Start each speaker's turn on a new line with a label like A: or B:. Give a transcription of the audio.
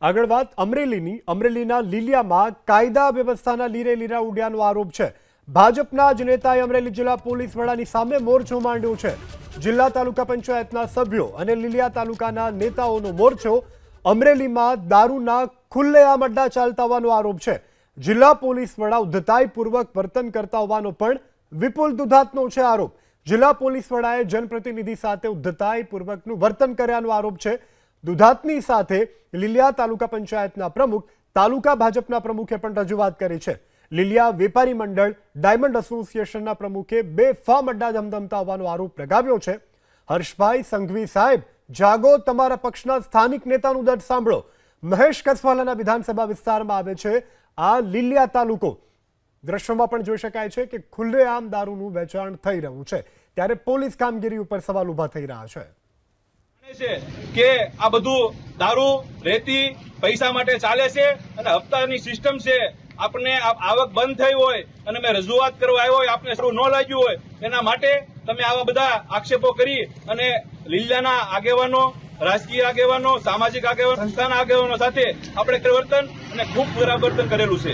A: આગળ વાત અમરેલીના લીલિયામાં કાયદા વ્યવસ્થાના લીરે લીરા ઉડ્યાનો આરોપ છે। ભાજપના જ નેતાએ અમરેલી જિલ્લા પોલીસ વડાની સામે મોરચો માંડ્યો છે। જિલ્લા તાલુકા પંચાયતના સભ્યો અને લીલિયા તાલુકાના નેતાઓનો મોરચો અમરેલીમાં દારૂના ખુલ્લેઆમ અડ્ડા ચાલતા હોવાનો આરોપ છે। જિલ્લા પોલીસ વડા ઉદ્ધતાઈપૂર્વક વર્તન કરતા હોવાનો પણ વિપુલ દુધાતનો છે આરોપ। જિલ્લા પોલીસ વડાએ જનપ્રતિનિધિ સાથે ઉદ્ધતાઈપૂર્વકનું વર્તન કર્યાનો આરોપ છે। દુધાતની સાથે લીલિયા તાલુકા પંચાયતના પ્રમુખ તાલુકા ભાજપના પ્રમુખે પણ રજૂઆત કરી છે। લીલિયા વેપારી મંડળ ડાયમંડ એસોસિએશનના પ્રમુખે બેફામ અડ્ડા ધમધમતા હોવાનો આરોપ લગાવ્યો છે। હર્ષભાઈ સંઘવી સાહેબ, જાગો, તમારા પક્ષના સ્થાનિક નેતાનું દર્દ સાંભળો। મહેશ કસવાલાના વિધાનસભા વિસ્તારમાં આવે છે આ લીલિયા તાલુકો। દ્રશ્યોમાં પણ જોઈ શકાય છે કે ખુલ્લેઆમ દારૂનું વેચાણ થઈ રહ્યું છે, ત્યારે પોલીસ કામગીરી ઉપર સવાલ ઉભા થઈ રહ્યા છે
B: કે આ બધું દારૂ રેતી પૈસા માટે ચાલે છે અને હપ્તાની સિસ્ટમ છે। આપણે આવક બંધ થઈ હોય અને મેં રજૂઆત કરવા આવ્યો હોય, આપને સારું ન લાગ્યું હોય, એના માટે તમે આવા બધા આક્ષેપો કરી અને લીલાના આગેવાનો, રાજકીય આગેવાનો, સામાજિક આગેવાનો, સંસ્થાના આગેવાનો સાથે આપણે પરિવર્તન અને ખૂબ ખરાબ વર્તન કરેલું છે।